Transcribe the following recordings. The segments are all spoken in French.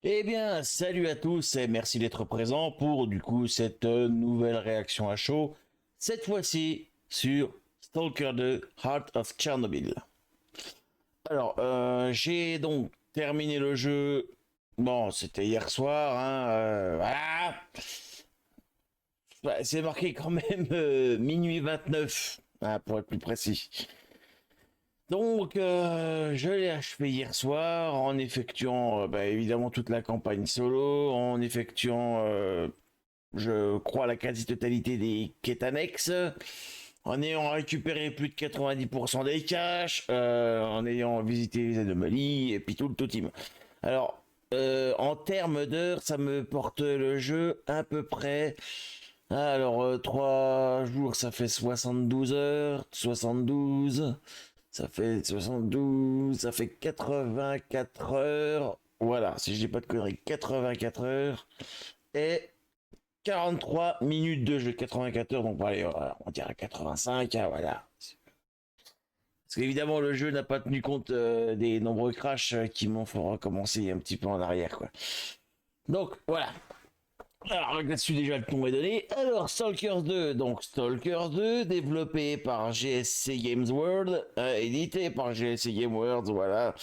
Eh bien, salut à tous et merci d'être présents pour du coup cette nouvelle réaction à chaud, cette fois-ci sur Stalker 2 Heart of Chernobyl. Alors, j'ai donc terminé le jeu. Bon, c'était hier soir, hein, voilà. Bah, c'est marqué quand même minuit 29, hein, pour être plus précis. Donc, je l'ai achevé hier soir en effectuant bah, évidemment toute la campagne solo, en effectuant je crois la quasi-totalité des quêtes annexes, en ayant récupéré plus de 90% des caches, en ayant visité les anomalies, et puis tout le tout team. Alors, en termes d'heures, ça me porte le jeu à peu près. Alors, 3 jours, ça fait 72 heures. 72, ça fait 72, ça fait 84 heures. Voilà, si je dis pas de conneries, 84 heures. Et 43 minutes de jeu, 84 heures, donc allez, on dirait 85, hein, voilà. Parce qu'évidemment, le jeu n'a pas tenu compte des nombreux crashs qui m'ont fait recommencer un petit peu en arrière, quoi. Donc, voilà. Alors, là-dessus, déjà, le ton est donné. Alors, Stalkers 2, donc Stalkers 2, développé par GSC Games World, édité par GSC Games World, voilà.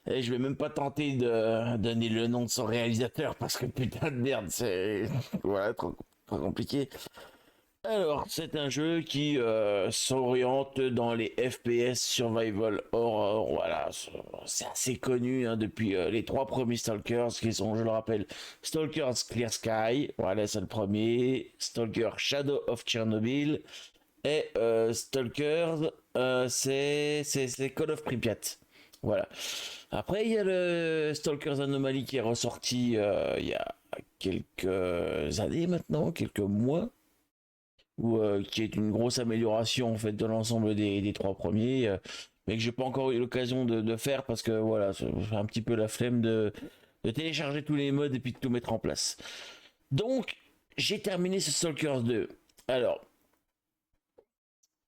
Et je vais même pas tenter de donner le nom de son réalisateur parce que putain de merde, c'est. Voilà, trop compliqué. Alors, c'est un jeu qui s'oriente dans les FPS survival horror. Voilà, c'est assez connu hein, depuis les trois premiers Stalkers qui sont, je le rappelle, Stalkers Clear Sky. Voilà, c'est le premier. Stalker Shadow of Chernobyl et Stalkers, c'est Call of Pripyat. Voilà. Après, il y a le Stalkers Anomaly qui est ressorti il y a quelques années maintenant, quelques mois ou qui est une grosse amélioration en fait de l'ensemble des trois premiers, mais que j'ai pas encore eu l'occasion de faire parce que voilà, j'ai un petit peu la flemme de télécharger tous les modes et puis de tout mettre en place. Donc, j'ai terminé ce Stalkers 2. Alors,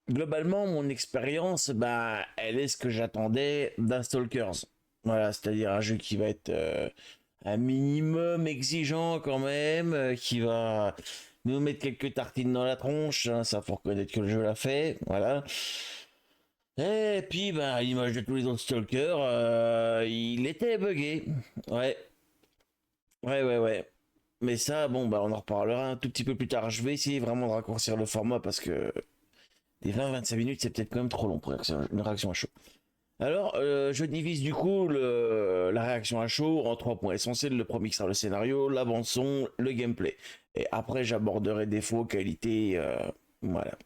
globalement, mon expérience, bah, elle est ce que j'attendais d'un Stalkers. Voilà, c'est-à-dire un jeu qui va être un minimum exigeant quand même, qui va nous mettre quelques tartines dans la tronche, hein, ça faut reconnaître que le jeu l'a fait, voilà. Et puis, bah, à l'image de tous les autres Stalkers, il était buggé. Ouais, ouais. Mais ça, bon, bah, on en reparlera un tout petit peu plus tard. Je vais essayer vraiment de raccourcir le format parce que des 20-25 minutes, c'est peut-être quand même trop long pour une réaction à chaud. Alors, je divise du coup la réaction à chaud en trois points essentiels. Le premier qui sera le scénario, la bande-son, le gameplay. Et après, j'aborderai défauts, qualités, voilà.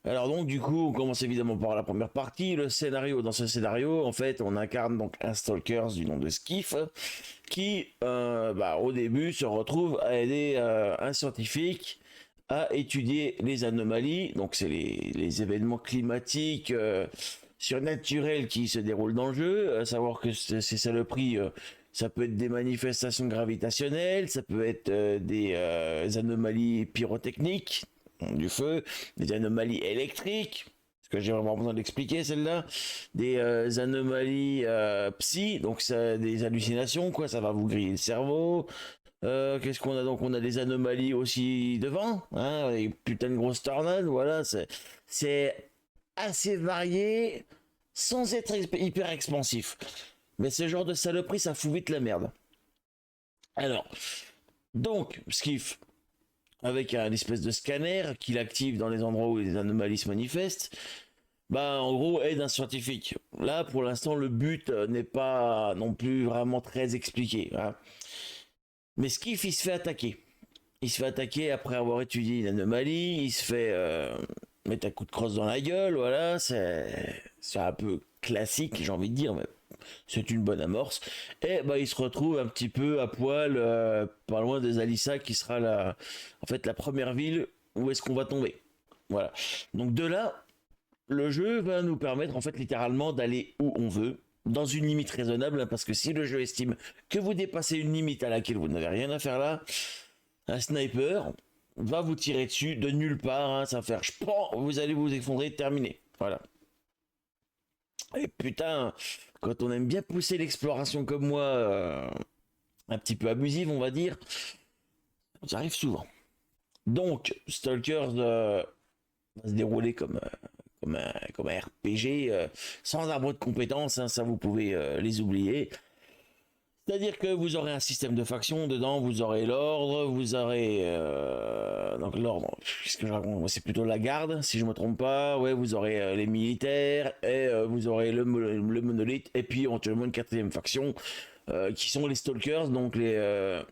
Alors donc, du coup, on commence évidemment par la première partie, le scénario. Dans ce scénario, en fait, on incarne donc un stalker du nom de Skiff, qui, bah, au début, se retrouve à aider un scientifique à étudier les anomalies. Donc, c'est les événements climatiques surnaturels qui se déroulent dans le jeu. À savoir que ces saloperies, ça peut être des manifestations gravitationnelles, ça peut être des anomalies pyrotechniques, du feu, des anomalies électriques. Est-ce que j'ai vraiment besoin d'expliquer celle-là? Des anomalies psy, donc ça, des hallucinations, quoi, ça va vous griller le cerveau. Qu'est-ce qu'on a donc? On a des anomalies aussi devant, hein, des putains de grosses tornades, voilà, c'est assez varié sans être hyper expansif. Mais ce genre de saloperie, ça fout vite la merde. Alors, donc, Skiff, avec un espèce de scanner qu'il active dans les endroits où les anomalies se manifestent, bah en gros aide un scientifique. Là, pour l'instant, le but n'est pas non plus vraiment très expliqué, hein. Mais Skiff, il se fait attaquer. Il se fait attaquer après avoir étudié une anomalie, il se fait mettre un coup de crosse dans la gueule, voilà, c'est un peu classique, j'ai envie de dire, mais c'est une bonne amorce. Et bah il se retrouve un petit peu à poil, pas loin des Alissa, qui sera en fait la première ville où est-ce qu'on va tomber. Voilà. Donc de là, le jeu va nous permettre en fait littéralement d'aller où on veut, dans une limite raisonnable, hein, parce que si le jeu estime que vous dépassez une limite à laquelle vous n'avez rien à faire là, un sniper va vous tirer dessus de nulle part, hein, ça va faire vous allez vous effondrer, terminé. Voilà. Et putain, quand on aime bien pousser l'exploration comme moi, un petit peu abusive, on va dire. Ça arrive souvent. Donc, Stalkers va se dérouler comme un RPG, sans arbre de compétences, hein, ça vous pouvez les oublier. C'est-à-dire que vous aurez un système de factions dedans, vous aurez l'ordre, vous aurez donc l'ordre, qu'est-ce que je raconte? C'est plutôt la garde, si je me trompe pas. Ouais, vous aurez les militaires et vous aurez le monolithe et puis éventuellement une quatrième faction qui sont les stalkers, donc les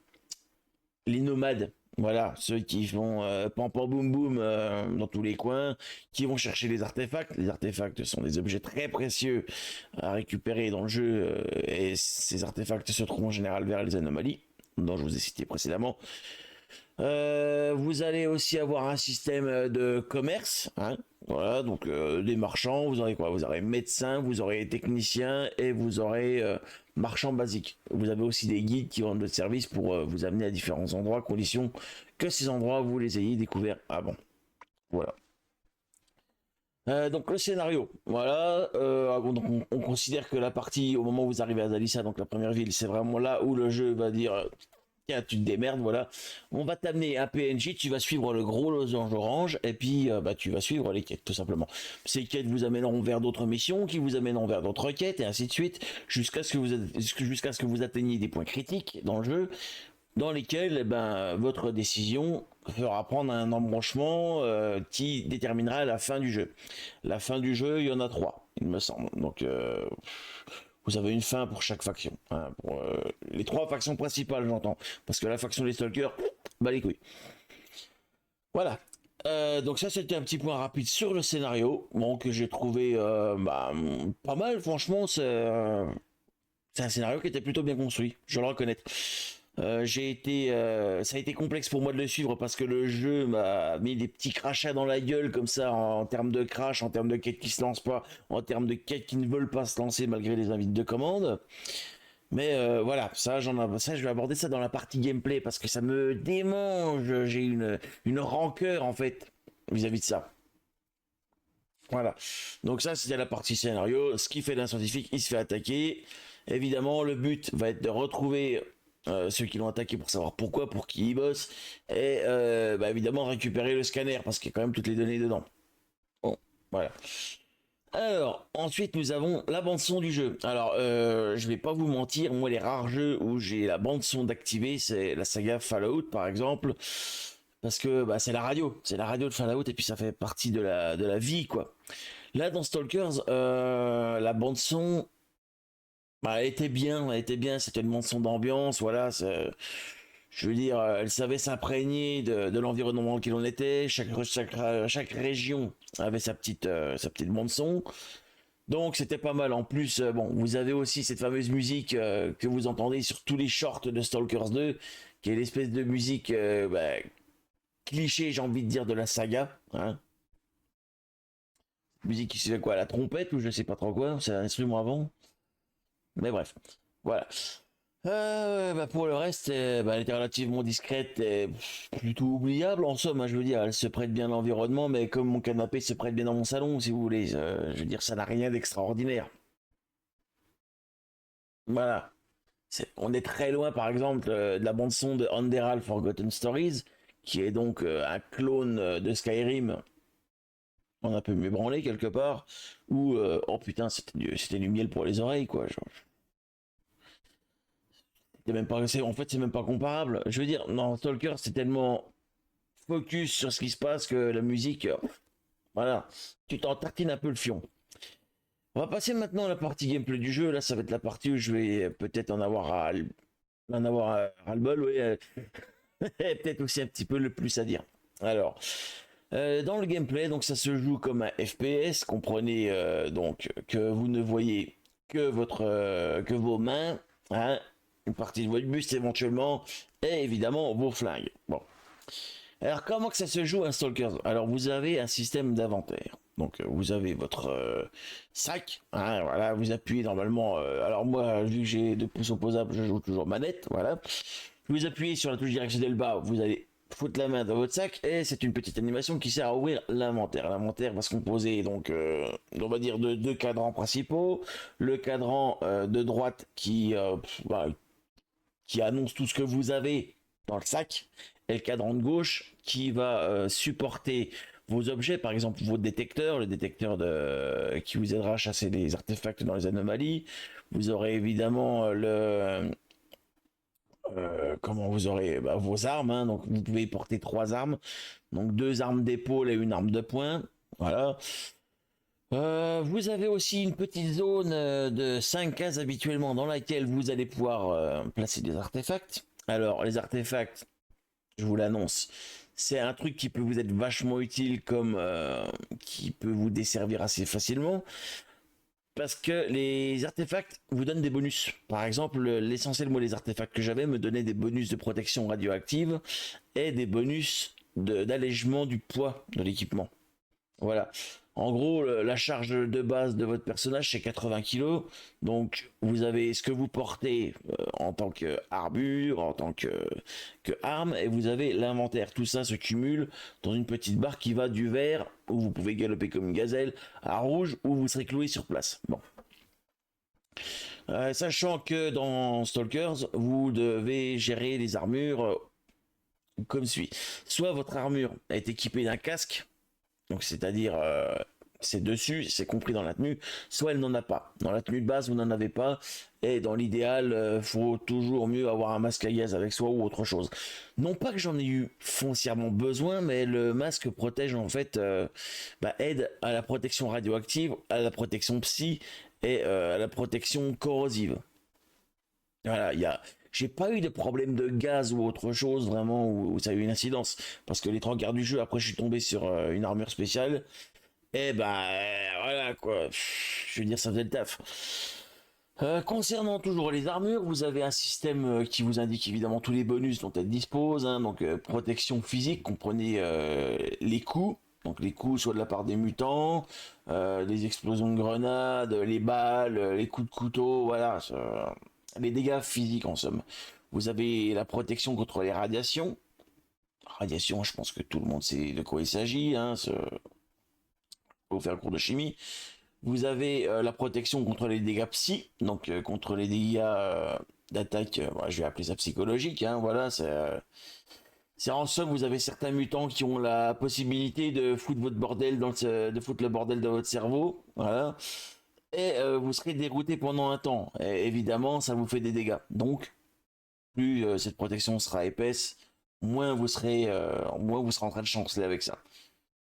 nomades. Voilà, ceux qui font pam pam boum boum dans tous les coins, qui vont chercher les artefacts. Les artefacts sont des objets très précieux à récupérer dans le jeu, et ces artefacts se trouvent en général vers les anomalies, dont je vous ai cité précédemment. Vous allez aussi avoir un système de commerce, hein. Voilà, donc des marchands, vous aurez quoi? Vous aurez médecins, vous aurez techniciens et vous aurez marchands basiques. Vous avez aussi des guides qui vendent votre service pour vous amener à différents endroits, à condition que ces endroits vous les ayez découverts avant. Voilà. Donc le scénario, voilà, donc on considère que la partie au moment où vous arrivez à Zalissa, donc la première ville, c'est vraiment là où le jeu va dire tiens, tu te démerdes, voilà. On va t'amener un PNJ, tu vas suivre le gros losange orange, et puis bah, tu vas suivre les quêtes, tout simplement. Ces quêtes vous amèneront vers d'autres missions, qui vous amèneront vers d'autres quêtes, et ainsi de suite, jusqu'à ce que vous atteigniez des points critiques dans le jeu, dans lesquels eh ben, votre décision fera prendre un embranchement qui déterminera la fin du jeu. La fin du jeu, il y en a trois, il me semble. Donc vous avez une fin pour chaque faction, hein, pour les trois factions principales, j'entends, parce que la faction des stalkers, bah les couilles. Voilà. Donc ça c'était un petit point rapide sur le scénario, bon, que j'ai trouvé bah, pas mal, franchement c'est un scénario qui était plutôt bien construit, je le reconnais. Ça a été complexe pour moi de le suivre parce que le jeu m'a mis des petits crachats dans la gueule comme ça en termes de crash, en termes de quêtes qui se lancent pas, en termes de quêtes qui ne veulent pas se lancer malgré les invites de commande. Mais voilà, ça je vais aborder ça dans la partie gameplay parce que ça me démange. J'ai une rancœur en fait vis-à-vis de ça. Voilà. Donc ça c'était la partie scénario. Ce qui fait d'un scientifique, il se fait attaquer. Évidemment, le but va être de retrouver ceux qui l'ont attaqué pour savoir pourquoi, pour qui il bosse, et bah, évidemment récupérer le scanner parce qu'il y a quand même toutes les données dedans. Bon, voilà. Alors, ensuite nous avons la bande son du jeu. Alors, je vais pas vous mentir, moi les rares jeux où j'ai la bande son d'activer, c'est la saga Fallout par exemple, parce que bah, c'est la radio de Fallout et puis ça fait partie de la vie quoi. Là dans Stalkers, la bande son, bah, elle était bien, c'était une bande son d'ambiance, voilà, je veux dire, elle savait s'imprégner de l'environnement dans lequel on était. Chaque région avait sa petite bande son. Donc c'était pas mal. En plus, bon, vous avez aussi cette fameuse musique que vous entendez sur tous les shorts de Stalkers 2, qui est l'espèce de musique bah, cliché, j'ai envie de dire, de la saga. Hein. Musique qui se fait quoi, la trompette ou je sais pas trop quoi. C'est un instrument avant. Mais bref, voilà. Bah pour le reste, bah, elle était relativement discrète et plutôt oubliable en somme, hein, je veux dire, elle se prête bien à l'environnement, mais comme mon canapé se prête bien dans mon salon, si vous voulez, je veux dire, ça n'a rien d'extraordinaire. Voilà. On est très loin, par exemple, de la bande-son de Underal Forgotten Stories, qui est donc un clone de Skyrim, on a peu mieux branlé quelque part, où, oh putain, c'était du miel pour les oreilles, quoi. Genre, en fait, c'est même pas comparable. Je veux dire, dans Stalker, c'est tellement focus sur ce qui se passe que la musique, voilà, tu t'en tartines un peu le fion. On va passer maintenant à la partie gameplay du jeu. Là, ça va être la partie où je vais peut-être en avoir ras le bol, oui, et peut-être aussi un petit peu le plus à dire. Alors, dans le gameplay, donc ça se joue comme un FPS. Comprenez donc que vous ne voyez que vos mains, hein, une partie de votre buste éventuellement, et évidemment vos flingues. Bon. Alors comment que ça se joue un Stalkers? Alors vous avez un système d'inventaire. Donc vous avez votre sac, hein, voilà, vous appuyez normalement. Alors moi, vu que j'ai deux pouces opposables, je joue toujours manette, voilà. Vous appuyez sur la touche directionnelle bas, vous allez foutre la main dans votre sac et c'est une petite animation qui sert à ouvrir l'inventaire. L'inventaire va se composer donc, on va dire de deux cadrans principaux. Le cadran de droite qui, bah, qui annonce tout ce que vous avez dans le sac, et le cadran de gauche qui va supporter vos objets, par exemple votre détecteur, le détecteur qui vous aidera à chasser les artefacts dans les anomalies. Vous aurez évidemment comment vous aurez vos armes, hein, donc vous pouvez porter 3 armes, donc 2 armes d'épaule et une arme de poing. Voilà. Vous avez aussi une petite zone de 5 cases habituellement dans laquelle vous allez pouvoir placer des artefacts. Alors, les artefacts, je vous l'annonce, c'est un truc qui peut vous être vachement utile, comme qui peut vous desservir assez facilement. Parce que les artefacts vous donnent des bonus. Par exemple, l'essentiel, moi, les artefacts que j'avais me donnaient des bonus de protection radioactive et des bonus d'allègement du poids de l'équipement. Voilà. En gros, la charge de base de votre personnage, c'est 80 kilos. Donc, vous avez ce que vous portez en tant qu'armure, en tant que arme, et vous avez l'inventaire. Tout ça se cumule dans une petite barre qui va du vert, où vous pouvez galoper comme une gazelle, à rouge, où vous serez cloué sur place. Bon. Sachant que dans Stalkers, vous devez gérer les armures comme suit. Soit votre armure est équipée d'un casque, donc c'est-à-dire c'est dessus, c'est compris dans la tenue, soit elle n'en a pas. Dans la tenue de base, vous n'en avez pas, et dans l'idéal, faut toujours mieux avoir un masque à gaz avec soi ou autre chose. Non pas que j'en ai eu foncièrement besoin, mais le masque protège en fait, aide à la protection radioactive, à la protection psy et à la protection corrosive. Voilà, j'ai pas eu de problème de gaz ou autre chose vraiment où ça a eu une incidence. Parce que les 3 quarts du jeu, après je suis tombé sur une armure spéciale. Et voilà quoi. Je veux dire, ça faisait le taf. Concernant toujours les armures, vous avez un système qui vous indique évidemment tous les bonus dont elles disposent, hein. Donc protection physique, comprenez les coups. Donc les coups soit de la part des mutants, les explosions de grenades, les balles, les coups de couteau, voilà. Les dégâts physiques en somme. Vous avez la protection contre les radiations. Radiation, je pense que tout le monde sait de quoi il s'agit, hein. Faut faire un cours de chimie. Vous avez la protection contre les dégâts psy, donc contre les dégâts d'attaque, je vais appeler ça psychologique, hein, voilà, c'est en somme, vous avez certains mutants qui ont la possibilité de foutre votre bordel de foutre le bordel dans votre cerveau, voilà, et vous serez dérouté pendant un temps. Et évidemment, ça vous fait des dégâts. Donc, plus cette protection sera épaisse, moins vous serez en train de chanceler avec ça.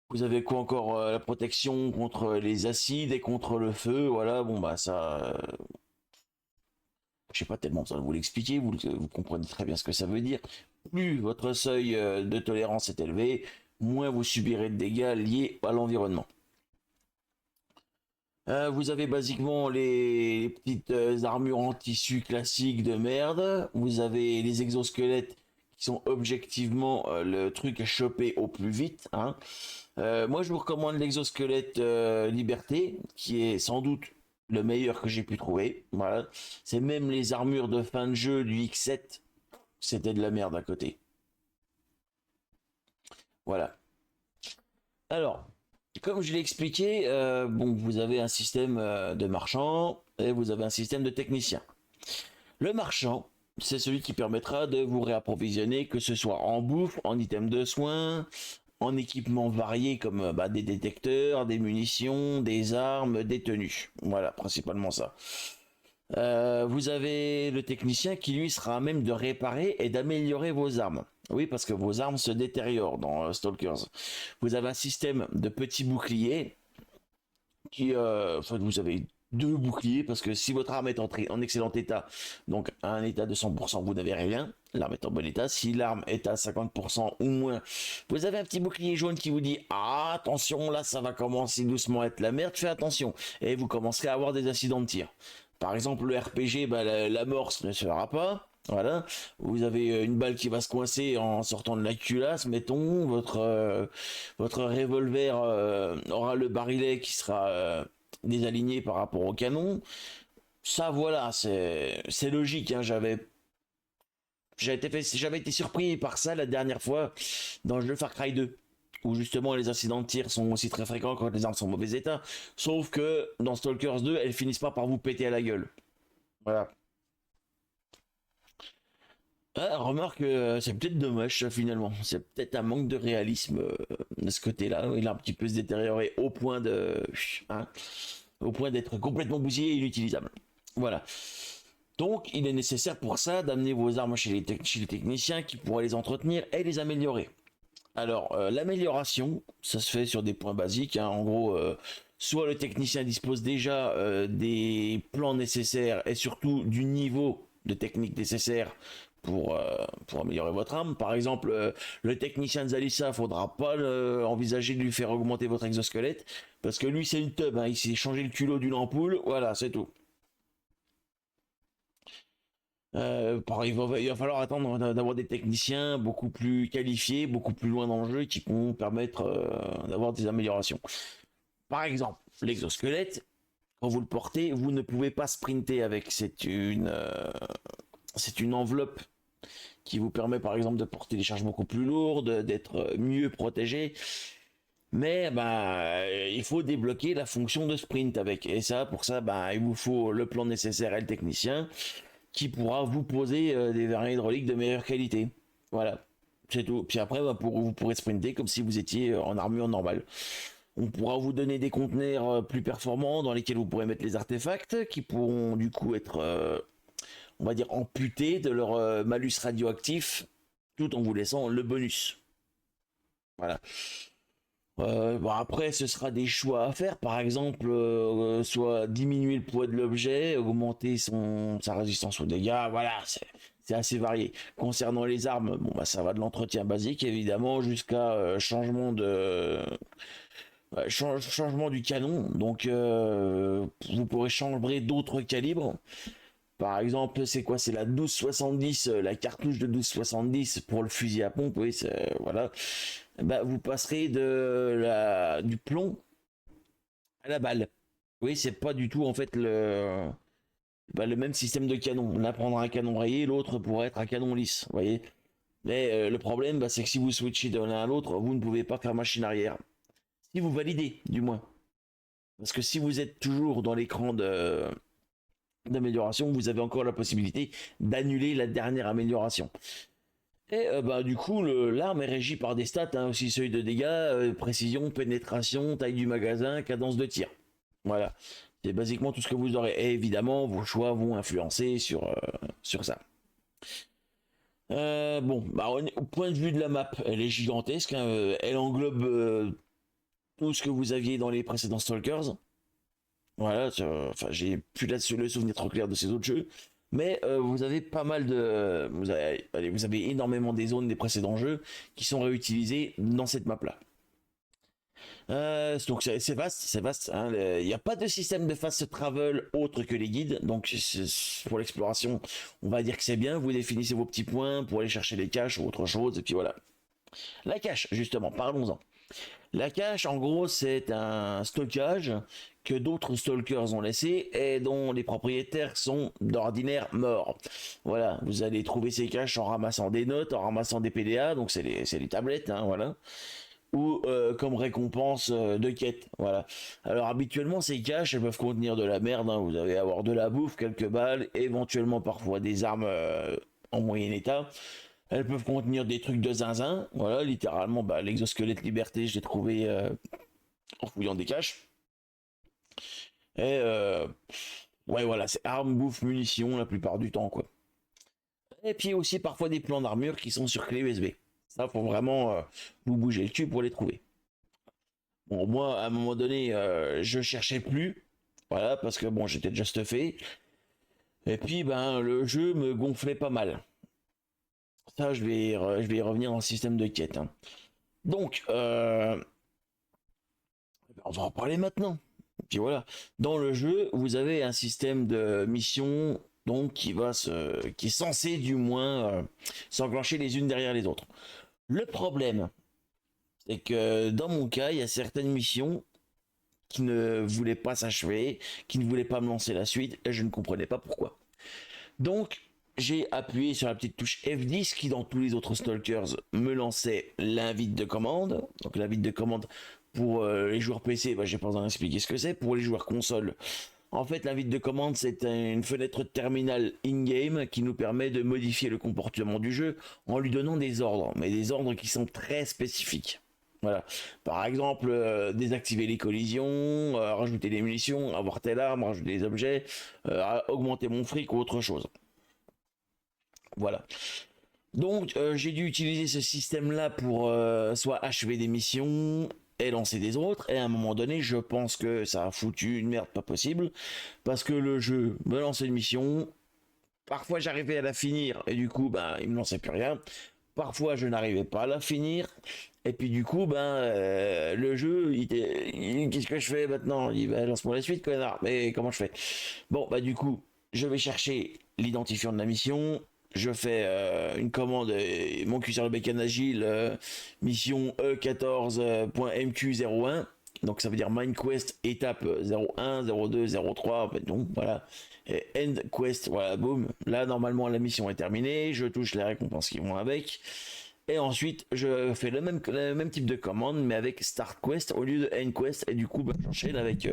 Vous avez quoi encore, la protection contre les acides et contre le feu, voilà, bon ça, je sais pas tellement besoin de vous l'expliquer, vous comprenez très bien ce que ça veut dire. Plus votre seuil de tolérance est élevé, moins vous subirez de dégâts liés à l'environnement. Vous avez basiquement les petites armures en tissu classiques de merde. Vous avez les exosquelettes qui sont objectivement le truc à choper au plus vite, hein. Moi, je vous recommande l'exosquelette Liberté, qui est sans doute le meilleur que j'ai pu trouver. Voilà. C'est même les armures de fin de jeu du X7, c'était de la merde à côté. Voilà. Alors, comme je l'ai expliqué, vous avez un système de marchand et vous avez un système de technicien. Le marchand, c'est celui qui permettra de vous réapprovisionner, que ce soit en bouffe, en items de soins, en équipements variés comme des détecteurs, des munitions, des armes, des tenues. Voilà, principalement ça. Vous avez le technicien qui lui sera à même de réparer et d'améliorer vos armes. Oui, parce que vos armes se détériorent dans Stalkers. Vous avez un système de petits boucliers vous avez 2 boucliers, parce que si votre arme est en excellent état, donc à un état de 100%, vous n'avez rien, l'arme est en bon état. Si l'arme est à 50% ou moins, vous avez un petit bouclier jaune qui vous dit ah attention, là ça va commencer doucement à être la merde, fais attention, et vous commencerez à avoir des accidents de tir. Par exemple, le RPG, l'amorce ne se fera pas. Voilà, vous avez une balle qui va se coincer en sortant de la culasse, mettons, votre revolver aura le barillet qui sera désaligné par rapport au canon. Ça, voilà, c'est logique, hein. J'avais été surpris par ça la dernière fois dans le jeu Far Cry 2, où justement les incidents de tir sont aussi très fréquents quand les armes sont en mauvais état. Sauf que dans Stalkers 2, elles finissent pas par vous péter à la gueule. Voilà. Ah, remarque, c'est peut-être dommage ça finalement. C'est peut-être un manque de réalisme de ce côté-là. Il a un petit peu se détérioré au point de, hein, au point d'être complètement bousillé et inutilisable. Voilà. Donc, il est nécessaire pour ça d'amener vos armes chez les techniciens qui pourraient les entretenir et les améliorer. Alors, l'amélioration, ça se fait sur des points basiques, hein. En gros, soit le technicien dispose déjà des plans nécessaires et surtout du niveau de technique nécessaire pour améliorer votre arme. Par exemple, le technicien de Zalissa, il ne faudra pas envisager de lui faire augmenter votre exosquelette, parce que lui, c'est une teub, hein. Il s'est changé le culot d'une ampoule, voilà, c'est tout. Il va falloir attendre d'avoir des techniciens beaucoup plus qualifiés, beaucoup plus loin dans le jeu, qui pourront permettre d'avoir des améliorations. Par exemple, l'exosquelette, quand vous le portez, vous ne pouvez pas sprinter avec. C'est une enveloppe qui vous permet par exemple de porter des charges beaucoup plus lourdes, d'être mieux protégé. Mais bah, il faut débloquer la fonction de sprint avec. Et ça, pour ça, bah, il vous faut le plan nécessaire et le technicien qui pourra vous poser des variants hydrauliques de meilleure qualité. Voilà, c'est tout. Puis après, bah, vous pourrez sprinter comme si vous étiez en armure normale. On pourra vous donner des conteneurs plus performants dans lesquels vous pourrez mettre les artefacts qui pourront du coup être, on va dire, amputés de leur malus radioactif tout en vous laissant le bonus. Voilà. Bon après, ce sera des choix à faire. Par exemple, soit diminuer le poids de l'objet, augmenter sa résistance aux dégâts. Voilà, c'est assez varié. Concernant les armes, bon, bah, ça va de l'entretien basique, évidemment, jusqu'à changement du canon. Donc, vous pourrez changer d'autres calibres. Par exemple, c'est quoi? C'est la 12,70, la cartouche de 12,70 pour le fusil à pompe. Oui, voilà. Bah, vous passerez du plomb à la balle. Oui, c'est pas du tout en fait le même système de canon. L'un prendra un canon rayé, l'autre pourrait être un canon lisse. Vous voyez. Mais le problème, bah, c'est que si vous switchez de l'un à l'autre, vous ne pouvez pas faire machine arrière. Si vous validez, du moins. Parce que si vous êtes toujours dans l'écran d'amélioration, vous avez encore la possibilité d'annuler la dernière amélioration. Et bah, du coup, l'arme est régie par des stats, hein, aussi seuil de dégâts, précision, pénétration, taille du magasin, cadence de tir. Voilà. C'est basiquement tout ce que vous aurez. Et évidemment, vos choix vont influencer sur ça. Bon, bah, au point de vue de la map, elle est gigantesque, hein, elle englobe tout ce que vous aviez dans les précédents Stalkers. Voilà, enfin, j'ai plus là-dessus le souvenir trop clair de ces autres jeux. Mais vous avez pas mal de. Vous avez énormément des zones des précédents jeux qui sont réutilisées dans cette map-là. Donc c'est vaste, c'est vaste, hein. Il n'y a pas de système de fast travel autre que les guides. Donc pour l'exploration, on va dire que c'est bien. Vous définissez vos petits points pour aller chercher les caches ou autre chose. Et puis voilà. La cache, justement, parlons-en. La cache, en gros, c'est un stockage que d'autres stalkers ont laissé et dont les propriétaires sont d'ordinaire morts. Voilà, vous allez trouver ces caches en ramassant des notes, en ramassant des PDA, donc c'est les tablettes, hein, voilà, ou comme récompense de quête, voilà. Alors habituellement, ces caches, elles peuvent contenir de la merde, hein. Vous allez avoir de la bouffe, quelques balles, éventuellement parfois des armes en moyen état. Elles peuvent contenir des trucs de zinzin. Voilà, littéralement, bah, l'exosquelette liberté, je l'ai trouvé en fouillant des caches. Et ouais, voilà, c'est armes, bouffe, munitions la plupart du temps, quoi. Et puis aussi parfois des plans d'armure qui sont sur clé USB. Ça, faut vraiment vous bouger le cul pour les trouver. Bon, moi, à un moment donné, je cherchais plus. Voilà, parce que bon, j'étais déjà stuffé. Et puis, ben, le jeu me gonflait pas mal. Ça, je vais y revenir dans le système de quête, hein. Donc, on va en parler maintenant. Et puis voilà. Dans le jeu, vous avez un système de mission donc qui est censé du moins s'enclencher les unes derrière les autres. Le problème, c'est que dans mon cas, il y a certaines missions qui ne voulaient pas s'achever, qui ne voulaient pas me lancer la suite, et je ne comprenais pas pourquoi. Donc, j'ai appuyé sur la petite touche F10 qui, dans tous les autres Stalkers, me lançait l'invite de commande. Donc, l'invite de commande pour les joueurs PC, bah, j'ai pas besoin d'expliquer ce que c'est. Pour les joueurs console, En fait, l'invite de commande, c'est une fenêtre de terminal in-game qui nous permet de modifier le comportement du jeu en lui donnant des ordres, mais des ordres qui sont très spécifiques. Voilà. Par exemple, désactiver les collisions, rajouter des munitions, avoir telle arme, rajouter des objets, augmenter mon fric ou autre chose. Voilà. Donc, j'ai dû utiliser ce système-là pour soit achever des missions et lancer des autres. Et à un moment donné, je pense que ça a foutu une merde pas possible. Parce que le jeu me lançait une mission. Parfois, j'arrivais à la finir. Et du coup, ben, il me lançait plus rien. Parfois, je n'arrivais pas à la finir. Et puis, du coup, ben, le jeu, qu'est-ce que je fais maintenant? Il va lance-moi la suite, connard. Mais comment je fais? Bon, bah, du coup, je vais chercher l'identifiant de la mission, je fais une commande, mon cuisseur de bacon agile, mission E14.mq01, donc ça veut dire Mind Quest étape 01, 02, 03, en fait, donc voilà, et End Quest, voilà, boum, là normalement la mission est terminée, je touche les récompenses qui vont avec, et ensuite je fais le même type de commande, mais avec Start Quest au lieu de End Quest, et du coup bah, j'enchaîne avec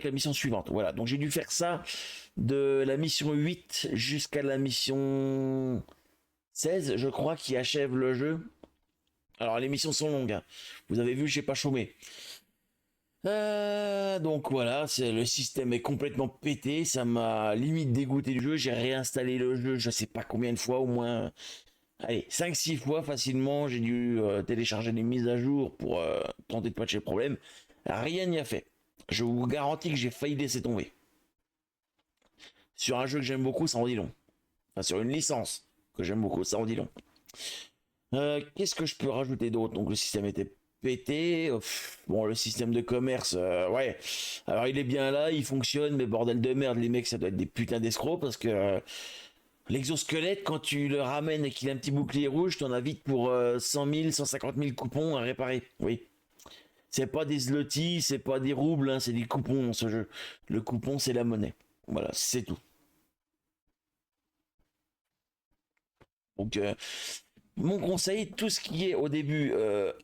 la mission suivante, voilà, donc j'ai dû faire ça de la mission 8 jusqu'à la mission 16, je crois, qui achève le jeu. Alors, les missions sont longues, hein. Vous avez vu, j'ai pas chômé. Donc voilà, le système est complètement pété, ça m'a limite dégoûté du jeu, j'ai réinstallé le jeu je sais pas combien de fois, au moins, allez, 5-6 fois facilement, j'ai dû télécharger des mises à jour pour tenter de patcher le problème. Rien n'y a fait. Je vous garantis que j'ai failli laisser tomber. Sur un jeu que j'aime beaucoup, ça en dit long. Enfin, sur une licence que j'aime beaucoup, ça en dit long. Qu'est-ce que je peux rajouter d'autre? Donc le système était pété. Bon, le système de commerce, ouais. Alors il est bien là, il fonctionne, mais bordel de merde, les mecs, ça doit être des putains d'escrocs parce que l'exosquelette, quand tu le ramènes et qu'il a un petit bouclier rouge, t'en as vite pour 100 000, 150 000 coupons à réparer. Oui. C'est pas des zlotys, c'est pas des roubles, hein, c'est des coupons dans ce jeu. Le coupon, c'est la monnaie. Voilà, c'est tout. Donc, mon conseil, tout ce qui est au début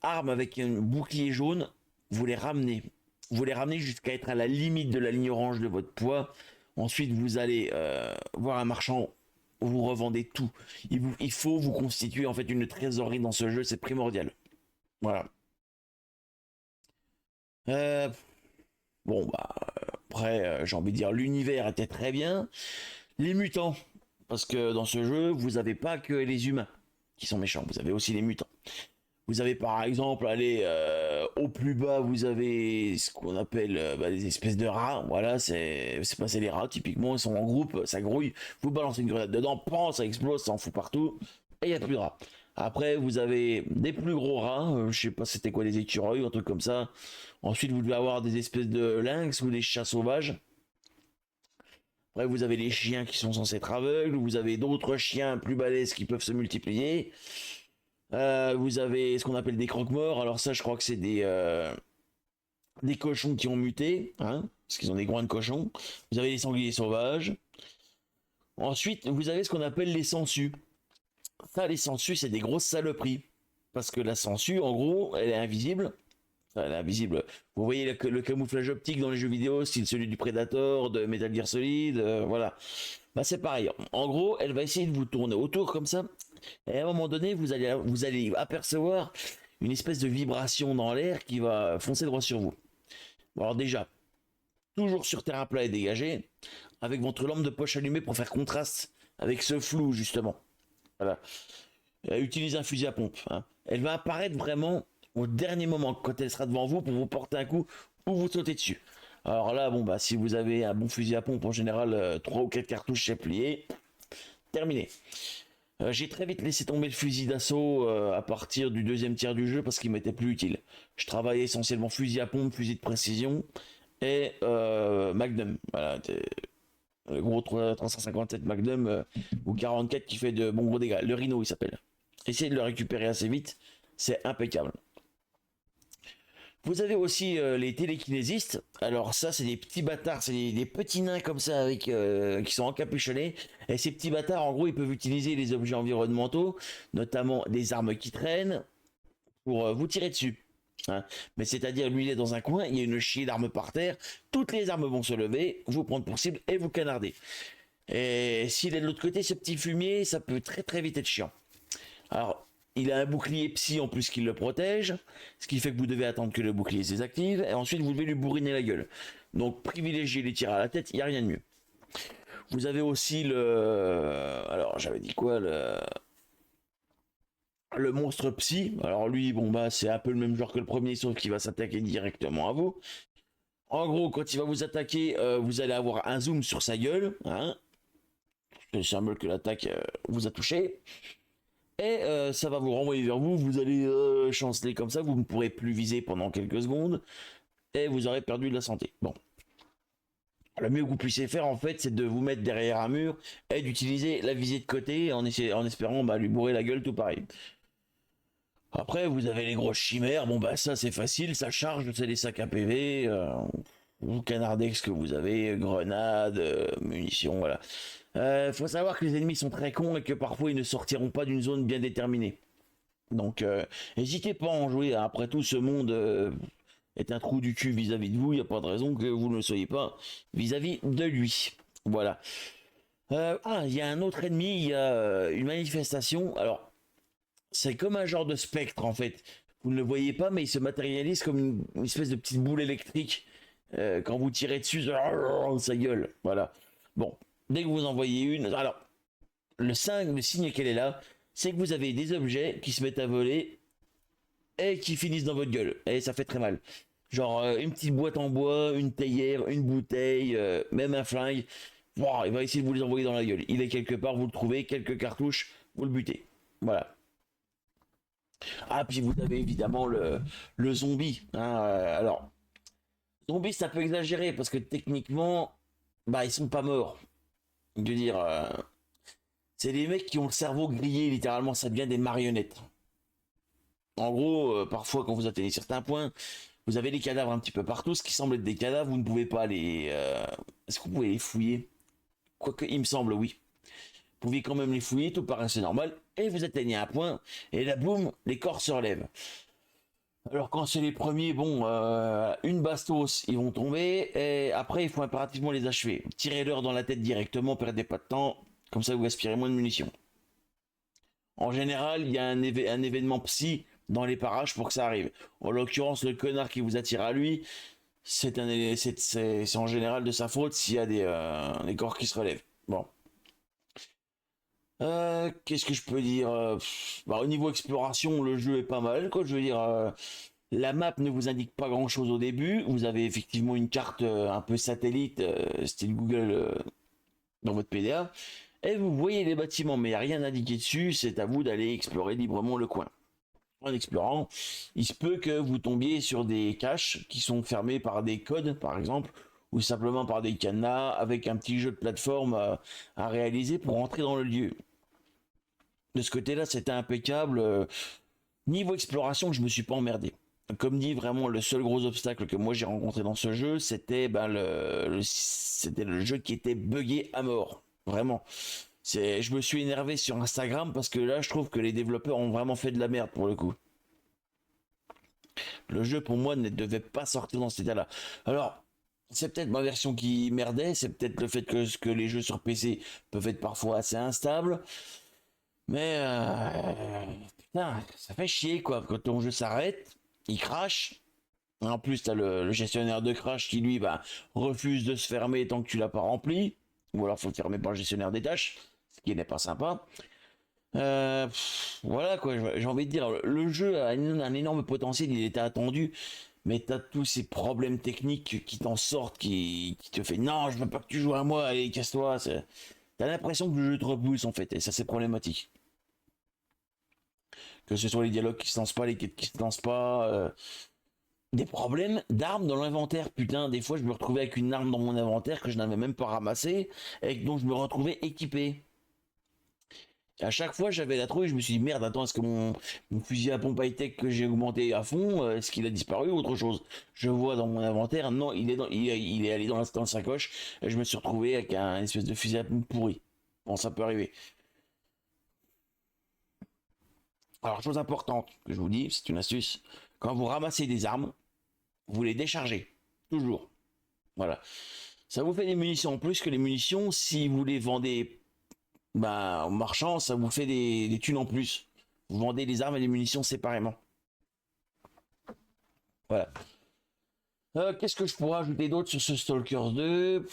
arme avec un bouclier jaune, vous les ramenez. Vous les ramenez jusqu'à être à la limite de la ligne orange de votre poids. Ensuite, vous allez voir un marchand, vous revendez tout. Il faut vous constituer en fait une trésorerie dans ce jeu, c'est primordial. Voilà. Euh, bon, bah, après, j'ai envie de dire, l'univers était très bien. Les mutants, parce que dans ce jeu, vous n'avez pas que les humains qui sont méchants, vous avez aussi les mutants. Vous avez par exemple, allez, au plus bas, vous avez ce qu'on appelle bah, des espèces de rats. Voilà, c'est passé les rats, typiquement, ils sont en groupe, ça grouille. Vous balancez une grenade dedans, pan, ça explose, ça en fout partout, et il n'y a plus de rats. Après, vous avez des plus gros rats, je sais pas c'était quoi, des écureuils, un truc comme ça. Ensuite, vous devez avoir des espèces de lynx ou des chats sauvages. Après, vous avez les chiens qui sont censés être aveugles, vous avez d'autres chiens plus balèzes qui peuvent se multiplier. Vous avez ce qu'on appelle des croque-morts. Alors ça, je crois que c'est des cochons qui ont muté, hein, parce qu'ils ont des groins de cochons. Vous avez les sangliers sauvages. Ensuite, vous avez ce qu'on appelle les sangsues. Ça, les sangsues, c'est des grosses saloperies. Parce que la sangsue, en gros, elle est invisible. Enfin, elle est invisible. Vous voyez le camouflage optique dans les jeux vidéo, style celui du Predator, de Metal Gear Solid, voilà. Bah c'est pareil. En gros, elle va essayer de vous tourner autour comme ça. Et à un moment donné, vous allez apercevoir une espèce de vibration dans l'air qui va foncer droit sur vous. Bon, alors déjà, toujours sur terrain plat et dégagé, avec votre lampe de poche allumée pour faire contraste avec ce flou justement. Voilà. Utilisez un fusil à pompe, hein. Elle va apparaître vraiment au dernier moment quand elle sera devant vous pour vous porter un coup ou vous sauter dessus. Alors là, bon bah si vous avez un bon fusil à pompe, en général 3 ou 4 cartouches c'est plié, terminé. J'ai très vite laissé tomber le fusil d'assaut à partir du deuxième tiers du jeu parce qu'il m'était plus utile. Je travaillais essentiellement fusil à pompe, fusil de précision et Magnum. Voilà, le gros 357 Magnum ou 44 qui fait de bons gros dégâts. Le Rhino il s'appelle. Essayez de le récupérer assez vite, c'est impeccable. Vous avez aussi les télékinésistes. Alors ça, c'est des petits bâtards, c'est des petits nains comme ça avec qui sont encapuchonnés. Et ces petits bâtards, en gros, ils peuvent utiliser les objets environnementaux, notamment des armes qui traînent, pour vous tirer dessus. hein. Mais c'est-à-dire, lui, il est dans un coin, il y a une chier d'armes par terre, toutes les armes vont se lever, vous prendre pour cible et vous canarder. Et s'il est de l'autre côté, ce petit fumier, ça peut très très vite être chiant. Alors, il a un bouclier psy en plus qui le protège, ce qui fait que vous devez attendre que le bouclier se désactive, et ensuite vous devez lui bourriner la gueule. Donc privilégiez les tirs à la tête, il n'y a rien de mieux. Vous avez aussi le... Alors j'avais dit quoi le monstre psy. Alors lui, bon bah c'est un peu le même genre que le premier, sauf qu'il va s'attaquer directement à vous. En gros, quand il va vous attaquer, vous allez avoir un zoom sur sa gueule, hein. C'est le symbole que l'attaque vous a touché. Et ça va vous renvoyer vers vous, vous allez chanceler comme ça, vous ne pourrez plus viser pendant quelques secondes, et vous aurez perdu de la santé. Bon. Le mieux que vous puissiez faire en fait, c'est de vous mettre derrière un mur et d'utiliser la visée de côté en espérant lui bourrer la gueule tout pareil. Après, vous avez les grosses chimères, bon bah ça c'est facile, ça charge, c'est des sacs à PV, vous canardez ce que vous avez, grenades, munitions, voilà. Faut savoir que les ennemis sont très cons et que parfois ils ne sortiront pas d'une zone bien déterminée. Donc, n'hésitez pas à en jouer. Après tout, ce monde est un trou du cul vis-à-vis de vous. Il n'y a pas de raison que vous ne le soyez pas vis-à-vis de lui. Voilà. Il y a un autre ennemi. Il y a une manifestation. Alors, c'est comme un genre de spectre en fait. Vous ne le voyez pas, mais il se matérialise comme une espèce de petite boule électrique. Quand vous tirez dessus, ça gueule. Voilà. Bon, dès que vous en voyez une. Alors, le signe qu'elle est là, c'est que vous avez des objets qui se mettent à voler et qui finissent dans votre gueule. Et ça fait très mal. Genre une petite boîte en bois, une théière, une bouteille, même un flingue. Wow, il va essayer de vous les envoyer dans la gueule. Il est quelque part, vous le trouvez, quelques cartouches, vous le butez. Voilà. Ah, puis vous avez évidemment le zombie, hein. Alors, zombie, c'est un peu exagéré parce que techniquement, bah, ils sont pas morts. Je veux dire, c'est des mecs qui ont le cerveau grillé, littéralement, ça devient des marionnettes. En gros, parfois, quand vous atteignez certains points, vous avez des cadavres un petit peu partout, ce qui semble être des cadavres, vous ne pouvez pas les... Est-ce que vous pouvez les fouiller? Quoique, il me semble, oui. Vous pouvez quand même les fouiller, tout paraissait normal, et vous atteignez un point, et là, boum, les corps se relèvent. Alors quand c'est les premiers, bon, une bastos, ils vont tomber, et après, il faut impérativement les achever. Tirez-leur dans la tête directement, perdez pas de temps, comme ça vous gaspillerez moins de munitions. En général, il y a un événement psy dans les parages pour que ça arrive. En l'occurrence, le connard qui vous attire à lui, c'est en général de sa faute s'il y a des corps qui se relèvent. Bon. Qu'est-ce que je peux dire bah, au niveau exploration, le jeu est pas mal. Quoi. Je veux dire, la map ne vous indique pas grand-chose au début. Vous avez effectivement une carte un peu satellite, style Google, dans votre PDA. Et vous voyez les bâtiments, mais il n'y a rien indiqué dessus. C'est à vous d'aller explorer librement le coin. En explorant, il se peut que vous tombiez sur des caches qui sont fermées par des codes, par exemple, ou simplement par des cadenas avec un petit jeu de plateforme à réaliser pour entrer dans le lieu. De ce côté-là, c'était impeccable. Niveau exploration, je me suis pas emmerdé. Comme dit, vraiment, le seul gros obstacle que moi j'ai rencontré dans ce jeu, c'était c'était le jeu qui était buggé à mort. Vraiment. Je me suis énervé sur Instagram parce que là, je trouve que les développeurs ont vraiment fait de la merde pour le coup. Le jeu, pour moi, ne devait pas sortir dans cet état-là. Alors, c'est peut-être ma version qui merdait, c'est peut-être le fait que les jeux sur PC peuvent être parfois assez instables. Mais putain, ça fait chier quoi. Quand ton jeu s'arrête, il crache. En plus, t'as le gestionnaire de crash qui lui bah, refuse de se fermer tant que tu l'as pas rempli. Ou alors faut le fermer par le gestionnaire des tâches, ce qui n'est pas sympa. Voilà quoi, j'ai envie de dire, le jeu a un énorme potentiel, il était attendu, mais t'as tous ces problèmes techniques qui t'en sortent, qui te fait non, je veux pas que tu joues à moi, allez, casse-toi. T'as l'impression que le jeu te repousse en fait, et ça c'est problématique. Que ce soit les dialogues qui se lancent pas, les quêtes qui se lancent pas, des problèmes d'armes dans l'inventaire. Putain, des fois je me retrouvais avec une arme dans mon inventaire que je n'avais même pas ramassée, et dont je me retrouvais équipé. À chaque fois, j'avais la trouille, je me suis dit merde, attends, est-ce que mon fusil à pompe high-tech que j'ai augmenté à fond, est-ce qu'il a disparu ou autre chose? Je vois dans mon inventaire, non, il est allé dans la sacoche, et je me suis retrouvé avec un espèce de fusil à pompe pourri. Bon, ça peut arriver. Alors, chose importante que je vous dis, c'est une astuce. Quand vous ramassez des armes, vous les déchargez. Toujours. Voilà. Ça vous fait des munitions en plus que les munitions, si vous les vendez bah, en marchand, ça vous fait des thunes en plus. Vous vendez les armes et les munitions séparément. Voilà. Qu'est-ce que je pourrais ajouter d'autre sur ce Stalkers 2?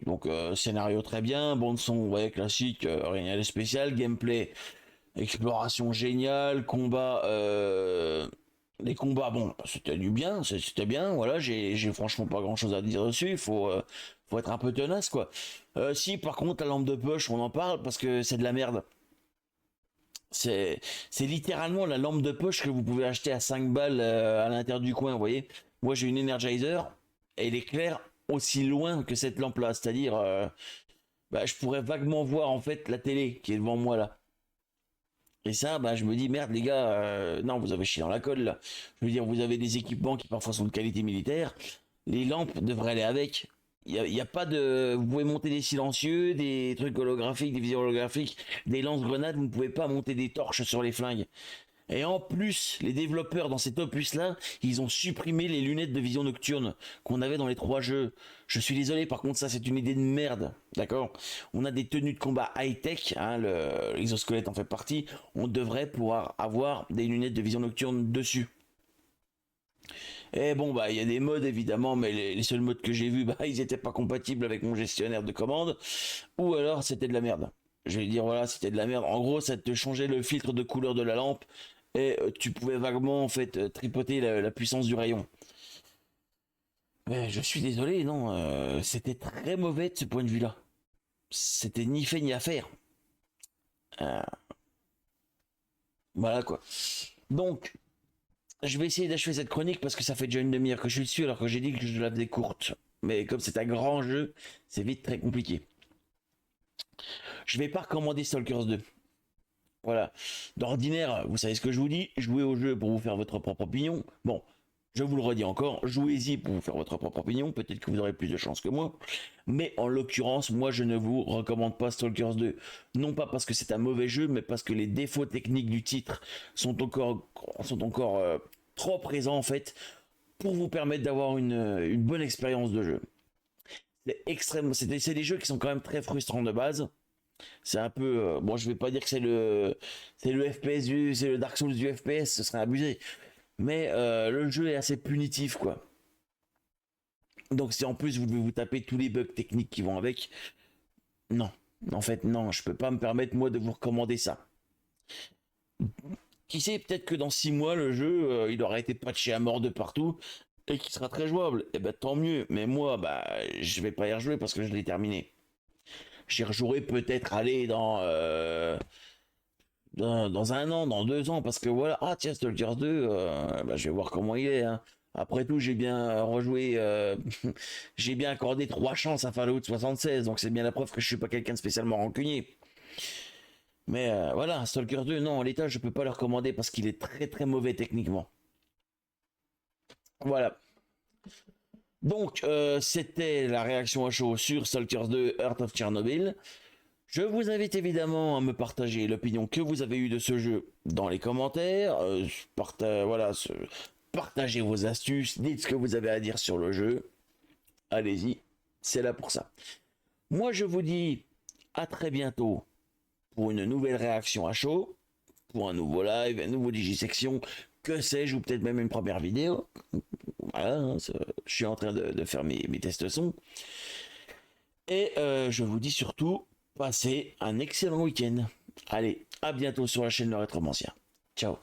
Donc scénario très bien, bande son ouais classique, rien de spécial, gameplay, exploration géniale, combat, les combats bon c'était du bien, c'était bien, voilà j'ai franchement pas grand chose à dire dessus, faut être un peu tenace quoi. Si par contre la lampe de poche on en parle parce que c'est de la merde. C'est littéralement la lampe de poche que vous pouvez acheter à 5 balles à l'intérieur du coin, vous voyez. Moi j'ai une Energizer, et elle éclaire aussi loin que cette lampe-là, c'est-à-dire bah, je pourrais vaguement voir en fait la télé qui est devant moi là. Et ça, bah, je me dis merde les gars, non vous avez chié dans la colle là. Je veux dire vous avez des équipements qui parfois sont de qualité militaire, les lampes devraient aller avec. Il y a pas de. Vous pouvez monter des silencieux, des trucs holographiques, des viseurs holographiques, des lance-grenades, vous ne pouvez pas monter des torches sur les flingues. Et en plus, les développeurs dans cet opus-là, ils ont supprimé les lunettes de vision nocturne qu'on avait dans les 3 jeux. Je suis désolé, par contre, ça c'est une idée de merde, d'accord. On a des tenues de combat high-tech, hein, l'exosquelette en fait partie, on devrait pouvoir avoir des lunettes de vision nocturne dessus. Et bon, bah, il y a des modes évidemment, mais les seuls modes que j'ai vus, bah, ils étaient pas compatibles avec mon gestionnaire de commande, ou alors c'était de la merde. Je vais dire, voilà, c'était de la merde. En gros, ça te changeait le filtre de couleur de la lampe, et tu pouvais vaguement, en fait, tripoter la puissance du rayon. Mais je suis désolé, non, c'était très mauvais de ce point de vue-là. C'était ni fait ni à faire. Euh, voilà quoi. Donc, je vais essayer d'achever cette chronique parce que ça fait déjà une demi-heure que je suis dessus alors que j'ai dit que je la faisais courte. Mais comme c'est un grand jeu, c'est vite très compliqué. Je vais pas recommander Stalkers 2. Voilà. D'ordinaire, vous savez ce que je vous dis, jouez au jeu pour vous faire votre propre opinion. Bon, je vous le redis encore, jouez-y pour vous faire votre propre opinion, peut-être que vous aurez plus de chance que moi. Mais en l'occurrence, moi je ne vous recommande pas Stalkers 2. Non pas parce que c'est un mauvais jeu, mais parce que les défauts techniques du titre sont encore trop présents en fait pour vous permettre d'avoir une bonne expérience de jeu. C'est extrêmement, c'est des jeux qui sont quand même très frustrants de base. C'est un peu, bon, je vais pas dire que c'est le FPS c'est le Dark Souls du FPS, ce serait abusé. Mais le jeu est assez punitif, quoi. Donc si en plus vous devez vous taper tous les bugs techniques qui vont avec, non. En fait, non, je peux pas me permettre moi de vous recommander ça. Qui sait, peut-être que dans 6 mois le jeu, il aura été patché à mort de partout et qu'il sera très jouable. Et ben tant mieux. Mais moi, bah, je vais pas y rejouer parce que je l'ai terminé. J'y rejouerai peut-être aller dans 1 an, dans 2 ans, parce que voilà, ah tiens, Stalkers 2, bah, je vais voir comment il est. Hein. Après tout, j'ai bien rejoué, j'ai bien accordé 3 chances à Fallout 76, donc c'est bien la preuve que je suis pas quelqu'un de spécialement rancunier. Mais voilà, Stalker 2, non, en l'état, je peux pas le recommander parce qu'il est très très mauvais techniquement. Voilà. Donc, c'était la réaction à chaud sur Stalkers 2 Heart of Chernobyl. Je vous invite évidemment à me partager l'opinion que vous avez eue de ce jeu dans les commentaires. Voilà, partagez vos astuces, dites ce que vous avez à dire sur le jeu. Allez-y, c'est là pour ça. Moi, je vous dis à très bientôt pour une nouvelle réaction à chaud, pour un nouveau live, un nouveau Digisection, que sais-je, ou peut-être même une première vidéo. Voilà, hein, je suis en train de faire mes tests son. Et je vous dis surtout, passez un excellent week-end. Allez, à bientôt sur la chaîne Le Rétromancien. Ciao.